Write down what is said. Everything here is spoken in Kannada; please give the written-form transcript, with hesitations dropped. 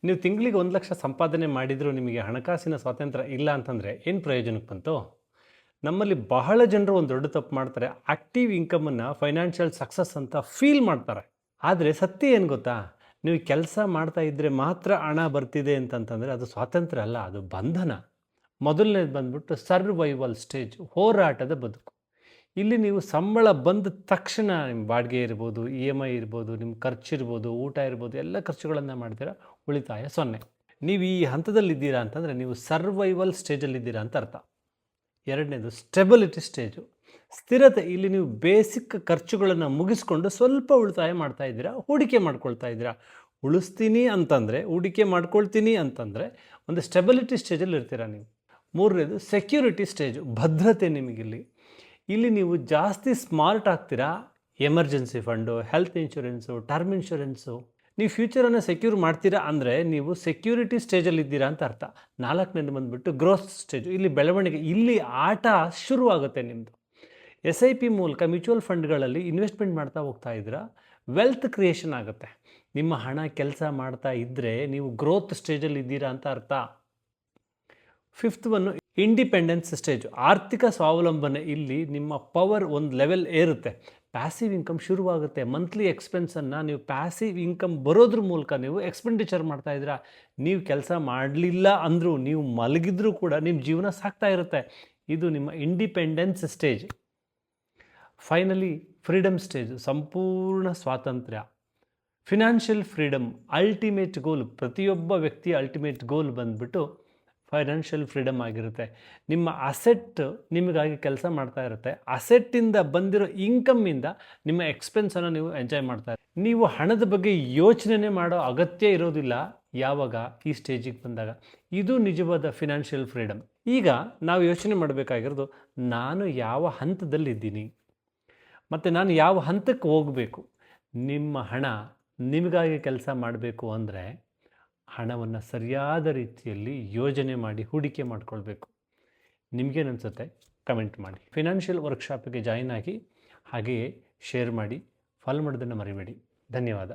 ನೀವು ತಿಂಗಳಿಗೆ 1,00,000 ಸಂಪಾದನೆ ಮಾಡಿದರೂ ನಿಮಗೆ ಹಣಕಾಸಿನ ಸ್ವಾತಂತ್ರ್ಯ ಇಲ್ಲ ಅಂತಂದರೆ ಏನು ಪ್ರಯೋಜನಕ್ಕೆ ಬಂತು? ನಮ್ಮಲ್ಲಿ ಬಹಳ ಜನರು ಒಂದು ದೊಡ್ಡ ತಪ್ಪು ಮಾಡ್ತಾರೆ. ಆಕ್ಟಿವ್ ಇನ್ಕಮನ್ನು ಫೈನಾನ್ಷಿಯಲ್ ಸಕ್ಸಸ್ ಅಂತ ಫೀಲ್ ಮಾಡ್ತಾರೆ. ಆದರೆ ಸತ್ಯ ಏನು ಗೊತ್ತಾ? ನೀವು ಕೆಲಸ ಮಾಡ್ತಾ ಇದ್ದರೆ ಮಾತ್ರ ಹಣ ಬರ್ತಿದೆ ಅಂತಂತಂದರೆ ಅದು ಸ್ವಾತಂತ್ರ್ಯ ಅಲ್ಲ, ಅದು ಬಂಧನ. ಮೊದಲನೇದು ಬಂದ್ಬಿಟ್ಟು ಸರ್ವೈವಲ್ ಸ್ಟೇಜ್, ಹೋರಾಟದ ಬದುಕು. ಇಲ್ಲಿ ನೀವು ಸಂಬಳ ಬಂದ ತಕ್ಷಣ ನಿಮ್ಮ ಬಾಡಿಗೆ ಇರ್ಬೋದು, EMI ಇರ್ಬೋದು, ನಿಮ್ಮ ಖರ್ಚಿರ್ಬೋದು, ಊಟ ಇರ್ಬೋದು, ಎಲ್ಲ ಖರ್ಚುಗಳನ್ನು ಮಾಡ್ತೀರಾ, ಉಳಿತಾಯ 0. ನೀವು ಈ ಹಂತದಲ್ಲಿದ್ದೀರಾ ಅಂತಂದರೆ ನೀವು ಸರ್ವೈವಲ್ ಸ್ಟೇಜಲ್ಲಿದ್ದೀರಾ ಅಂತ ಅರ್ಥ. ಎರಡನೇದು ಸ್ಟೆಬಿಲಿಟಿ ಸ್ಟೇಜು, ಸ್ಥಿರತೆ. ಇಲ್ಲಿ ನೀವು ಬೇಸಿಕ್ ಖರ್ಚುಗಳನ್ನು ಮುಗಿಸ್ಕೊಂಡು ಸ್ವಲ್ಪ ಉಳಿತಾಯ ಮಾಡ್ತಾ ಇದ್ದೀರಾ, ಹೂಡಿಕೆ ಮಾಡ್ಕೊಳ್ತಾ ಇದ್ದೀರಾ. ಉಳಿಸ್ತೀನಿ ಅಂತಂದರೆ, ಹೂಡಿಕೆ ಮಾಡ್ಕೊಳ್ತೀನಿ ಅಂತಂದರೆ ಒಂದು ಸ್ಟೆಬಿಲಿಟಿ ಸ್ಟೇಜಲ್ಲಿ ಇರ್ತೀರಾ ನೀವು. ಮೂರನೇದು ಸೆಕ್ಯೂರಿಟಿ ಸ್ಟೇಜು, ಭದ್ರತೆ ನಿಮಗಿಲ್ಲಿ. ಇಲ್ಲಿ ನೀವು ಜಾಸ್ತಿ ಸ್ಮಾರ್ಟ್ ಆಗ್ತೀರಾ. Emergency fund, health insurance, term insurance, ನೀವು ಫ್ಯೂಚರನ್ನು ಸೆಕ್ಯೂರ್ ಮಾಡ್ತೀರಾ ಅಂದರೆ ನೀವು ಸೆಕ್ಯೂರಿಟಿ ಸ್ಟೇಜಲ್ಲಿದ್ದೀರಾ ಅಂತ ಅರ್ಥ. ನಾಲ್ಕನೇದು ಬಂದುಬಿಟ್ಟು ಗ್ರೋತ್ ಸ್ಟೇಜು, ಇಲ್ಲಿ ಬೆಳವಣಿಗೆ, ಇಲ್ಲಿ ಆಟ ಶುರುವಾಗುತ್ತೆ ನಿಮ್ಮದು. SIP ಮೂಲಕ ಮ್ಯೂಚುವಲ್ ಫಂಡ್ಗಳಲ್ಲಿ ಇನ್ವೆಸ್ಟ್ಮೆಂಟ್ ಮಾಡ್ತಾ ಹೋಗ್ತಾ ಇದ್ದೀರಾ, ವೆಲ್ತ್ ಕ್ರಿಯೇಷನ್ ಆಗುತ್ತೆ. ನಿಮ್ಮ ಹಣ ಕೆಲಸ ಮಾಡ್ತಾ ಇದ್ದರೆ ನೀವು ಗ್ರೋತ್ ಸ್ಟೇಜಲ್ಲಿ ಇದ್ದೀರಾ ಅಂತ ಅರ್ಥ. ಫಿಫ್ತ್ ಒನ್ನು ಇಂಡಿಪೆಂಡೆನ್ಸ್ ಸ್ಟೇಜು, ಆರ್ಥಿಕ ಸ್ವಾವಲಂಬನೆ. ಇಲ್ಲಿ ನಿಮ್ಮ ಪವರ್ ಒಂದು ಲೆವೆಲ್ ಏರುತ್ತೆ, ಪ್ಯಾಸಿವ್ ಇನ್ಕಮ್ ಶುರುವಾಗುತ್ತೆ. ಮಂತ್ಲಿ ಎಕ್ಸ್ಪೆನ್ಸನ್ನು ನೀವು ಪ್ಯಾಸಿವ್ ಇನ್ಕಮ್ ಬರೋದ್ರ ಮೂಲಕ ನೀವು ಎಕ್ಸ್ಪೆಂಡಿಚರ್ ಮಾಡ್ತಾ ಇದ್ದೀರಾ. ನೀವು ಕೆಲಸ ಮಾಡಲಿಲ್ಲ ಅಂದರೂ, ನೀವು ಮಲಗಿದ್ರೂ ಕೂಡ ನಿಮ್ಮ ಜೀವನ ಸಾಗ್ತಾ ಇರುತ್ತೆ. ಇದು ನಿಮ್ಮ independence stage. Finally freedom stage, ಸಂಪೂರ್ಣ ಸ್ವಾತಂತ್ರ್ಯ, ಫಿನಾನ್ಷಿಯಲ್ ಫ್ರೀಡಮ್, ಅಲ್ಟಿಮೇಟ್ ಗೋಲ್. ಪ್ರತಿಯೊಬ್ಬ ವ್ಯಕ್ತಿಯ ಅಲ್ಟಿಮೇಟ್ ಗೋಲ್ ಬಂದುಬಿಟ್ಟು ಫೈನಾನ್ಷಿಯಲ್ ಫ್ರೀಡಮ್ ಆಗಿರುತ್ತೆ. ನಿಮ್ಮ ಅಸೆಟ್ ನಿಮಗಾಗಿ ಕೆಲಸ ಮಾಡ್ತಾ ಇರುತ್ತೆ. ಅಸೆಟ್ಟಿಂದ ಬಂದಿರೋ ಇನ್ಕಮ್ಮಿಂದ ನಿಮ್ಮ ಎಕ್ಸ್ಪೆನ್ಸನ್ನು ನೀವು ಎಂಜಾಯ್ ಮಾಡ್ತಾ ಇರ್ತೀರಿ. ನೀವು ಹಣದ ಬಗ್ಗೆ ಯೋಚನೆ ಮಾಡೋ ಅಗತ್ಯ ಇರೋದಿಲ್ಲ ಯಾವಾಗ ಈ ಸ್ಟೇಜಿಗೆ ಬಂದಾಗ. ಇದು ನಿಜವಾದ ಫಿನಾನ್ಷಿಯಲ್ ಫ್ರೀಡಮ್. ಈಗ ನಾವು ಯೋಚನೆ ಮಾಡಬೇಕಾಗಿರೋದು, ನಾನು ಯಾವ ಹಂತದಲ್ಲಿದ್ದೀನಿ ಮತ್ತು ನಾನು ಯಾವ ಹಂತಕ್ಕೆ ಹೋಗಬೇಕು. ನಿಮ್ಮ ಹಣ ನಿಮಗಾಗಿ ಕೆಲಸ ಮಾಡಬೇಕು ಅಂದರೆ ಹಣವನ್ನು ಸರಿಯಾದ ರೀತಿಯಲ್ಲಿ ಯೋಜನೆ ಮಾಡಿ ಹೂಡಿಕೆ ಮಾಡಿಕೊಳ್ಬೇಕು. ನಿಮಗೇನು ಅನಿಸುತ್ತೆ ಕಮೆಂಟ್ ಮಾಡಿ. ಫಿನಾನ್ಷಿಯಲ್ ವರ್ಕ್ಶಾಪಿಗೆ ಜಾಯಿನ್ ಆಗಿ, ಹಾಗೆಯೇ ಶೇರ್ ಮಾಡಿ, ಫಾಲೋ ಮಾಡೋದನ್ನು ಮರಿಬೇಡಿ. ಧನ್ಯವಾದ.